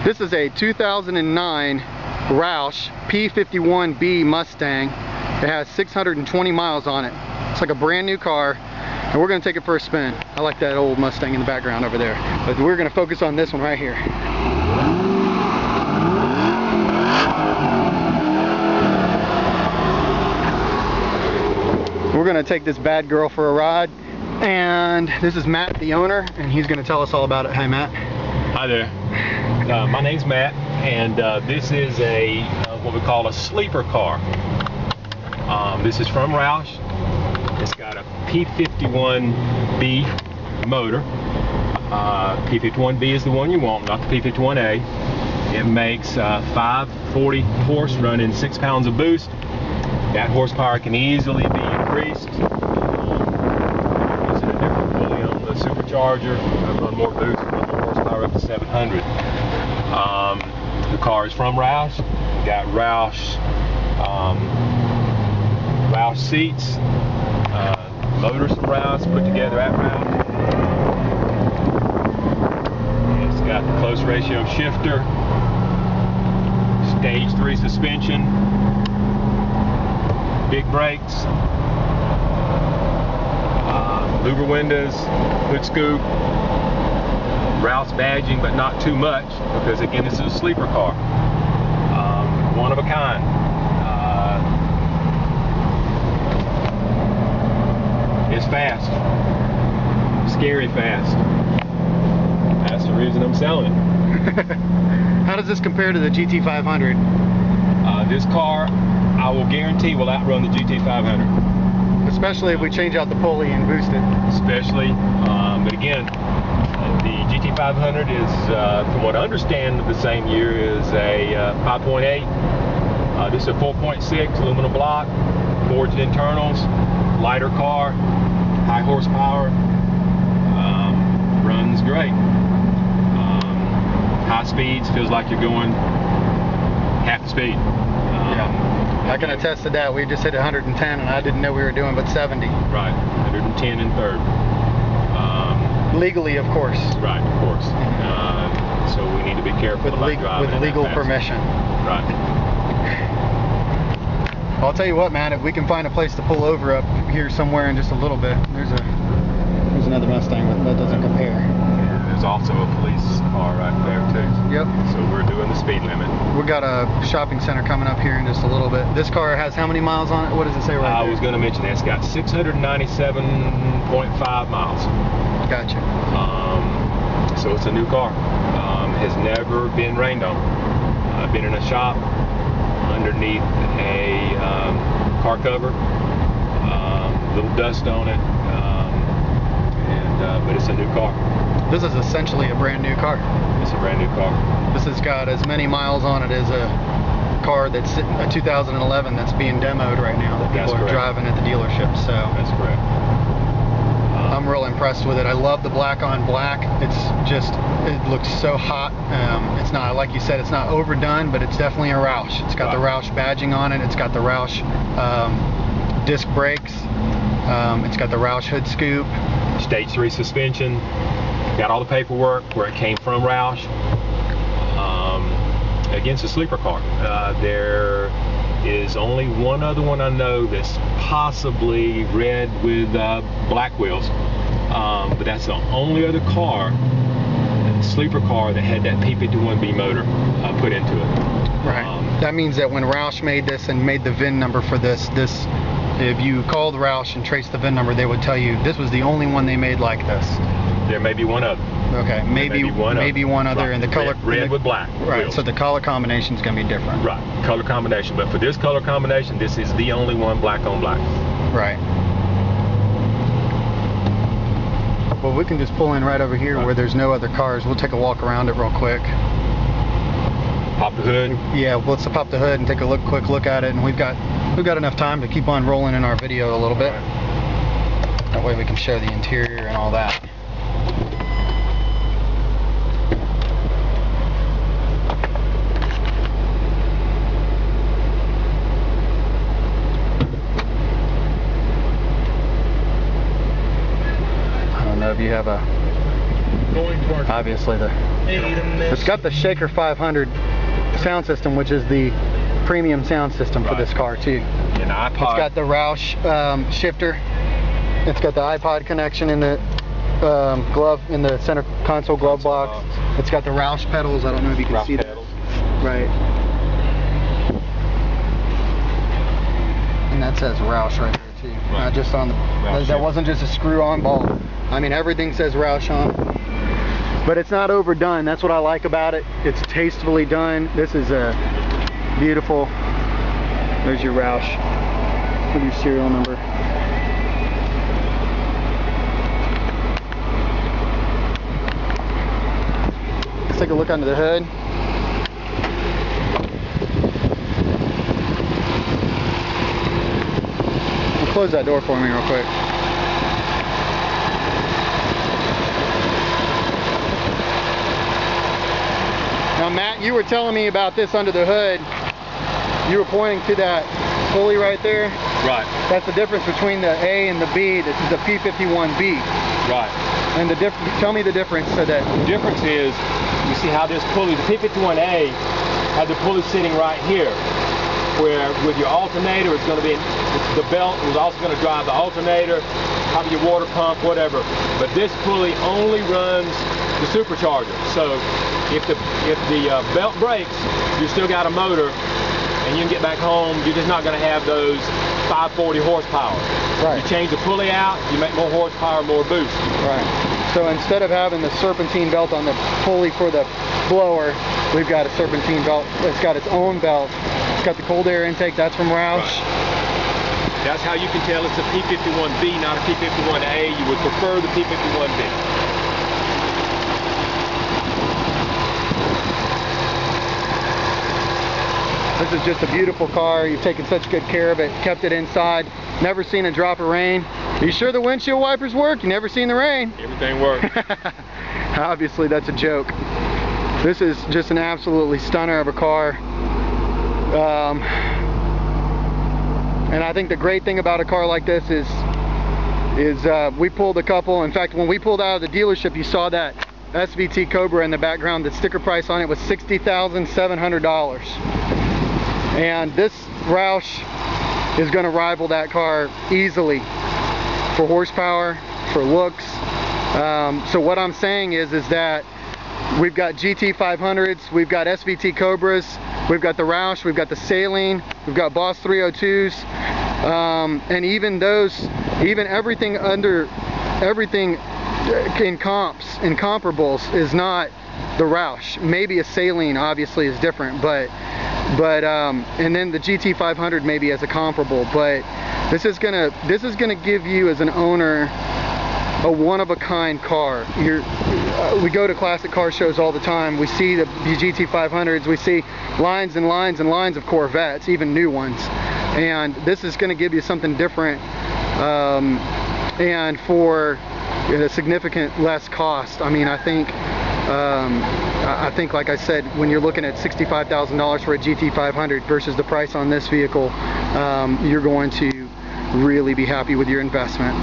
This is a 2009 Roush P52b Mustang. It has 620 miles on it. It's like a brand new car, and we're going to take it for a spin. I like that old Mustang in the background over there, but we're going to focus on this one right here. We're going to take this bad girl for a ride, and this is Matt, the owner, and he's going to tell us all about it. Hi, Matt. Hi there. My name's Matt, and this is a what we call a sleeper car. This is from Roush. It's got a P51b motor. P51b is the one you want, not the P51a. It makes 540 horse running 6 pounds of boost. That horsepower can easily be increased. Using a different pulley on the supercharger, run more boost, run more horsepower up to 700. The car is from Roush. Got Roush seats, motors from Roush put together at Roush. It's got the close ratio shifter, stage 3 suspension, big brakes, louver windows, hood scoop, Roush badging, but not too much, because again, this is a sleeper car. One of a kind. It's fast, scary fast. That's the reason I'm selling it. How does this compare to the GT500? This car, I will guarantee, will outrun the GT500. Especially if we change out the pulley and boost it. Especially, but again, the GT500 is, from what I understand, the same year is a 5.8. This is a 4.6 aluminum block, forged internals, lighter car, high horsepower, runs great. High speeds, feels like you're going half the speed. I can attest to that. We just hit 110, and I didn't know we were doing but 70. Right, 110 in third. Legally, of course. Right, of course. So we need to be careful about driving with legal permission. Right. I'll tell you what, man. If we can find a place to pull over up here somewhere in just a little bit, there's another Mustang, but that doesn't compare. There's also a police car right there too. Yep. So we're doing the speed limit. We got a shopping center coming up here in just a little bit. This car has how many miles on it? What does it say right there? I was going to mention that. It's got 697.5 miles. Gotcha. So it's a new car. Has never been rained on. I've been in a shop underneath a car cover. Little dust on it. But it's a new car. This is essentially a brand new car. It's a brand new car. This has got as many miles on it as a car that's a 2011 that's being demoed right now that people are driving at the dealership. So that's correct. I'm real impressed with it. I love the black on black. It's just, it looks so hot. It's not, like you said, it's not overdone, but it's definitely a Roush. It's got the Roush badging on it. It's got the Roush disc brakes. It's got the Roush hood scoop. Stage 3 suspension. Got all the paperwork where it came from Roush. Against a sleeper car. There is only one other one I know that's possibly red with black wheels. But that's the only other car, sleeper car, that had that P51b motor put into it. Right. That means that when Roush made this and made the VIN number for this, if you called Roush and traced the VIN number, they would tell you this was the only one they made like this. There may be one other. Okay, maybe one other, right. And the color red with black. Right. wheels. So the color combination is going to be different. Right, color combination. But for this color combination, this is the only one black on black. Right. Well, we can just pull in right over here where there's no other cars. We'll take a walk around it real quick. Pop the hood. Yeah, let's pop the hood and take a quick look at it. And we've got enough time to keep on rolling in our video a little bit. That way we can show the interior and all that. I don't know if you have a obviously it's got the Shaker 500 sound system, which is the premium sound system for this car too. And iPod. It's got the Roush shifter. It's got the iPod connection in the glove, in the center console glove box. It's got the Roush pedals. I don't know if you can see that. Right. And that says Roush right there too. Right. Not just on the. That wasn't just a screw-on ball. I mean, everything says Roush on. But it's not overdone. That's what I like about it. It's tastefully done. This is a beautiful. There's your Roush with your serial number. Let's take a look under the hood. Close that door for me real quick. Now Matt, you were telling me about this under the hood. You were pointing to that pulley right there. Right. That's the difference between the A and the B. This is the P51b. Right. And tell me the difference so that. The difference is, you see how this pulley, the P51A, had the pulley sitting right here, where with your alternator it's going to be, the belt is also going to drive the alternator, probably your water pump, whatever. But this pulley only runs the supercharger. So if the belt breaks, you still got a motor, and you can get back home. You're just not going to have those 540 horsepower. Right. You change the pulley out, you make more horsepower, more boost. Right. So instead of having the serpentine belt on the pulley for the blower, we've got a serpentine belt. It's got its own belt. It's got the cold air intake. That's from Roush. Right. That's how you can tell it's a P51B, not a P51A. You would prefer the P51B. This is just a beautiful car. You've taken such good care of it, kept it inside, never seen a drop of rain. Are you sure the windshield wipers work? You never seen the rain? Everything works. Obviously that's a joke. This is just an absolutely stunner of a car. And I think the great thing about a car like this is we pulled a couple. In fact, when we pulled out of the dealership, you saw that SVT Cobra in the background. The sticker price on it was $60,700. And this Roush is going to rival that car easily for horsepower, for looks. So what I'm saying is that we've got GT 500s, we've got SVT Cobras, we've got the Roush, we've got the Saline, we've got Boss 302s, and even everything in comps, in comparables, is not the Roush. Maybe a Saline obviously is different, but and then the GT 500 maybe as a comparable, but this is gonna give you as an owner a one-of-a-kind car. We go to classic car shows all the time. We see the GT 500s, we see lines and lines and lines of Corvettes, even new ones, and this is going to give you something different, and for a significant less cost. I mean, I think like I said, when you're looking at $65,000 for a GT 500 versus the price on this vehicle, you're going to really be happy with your investment.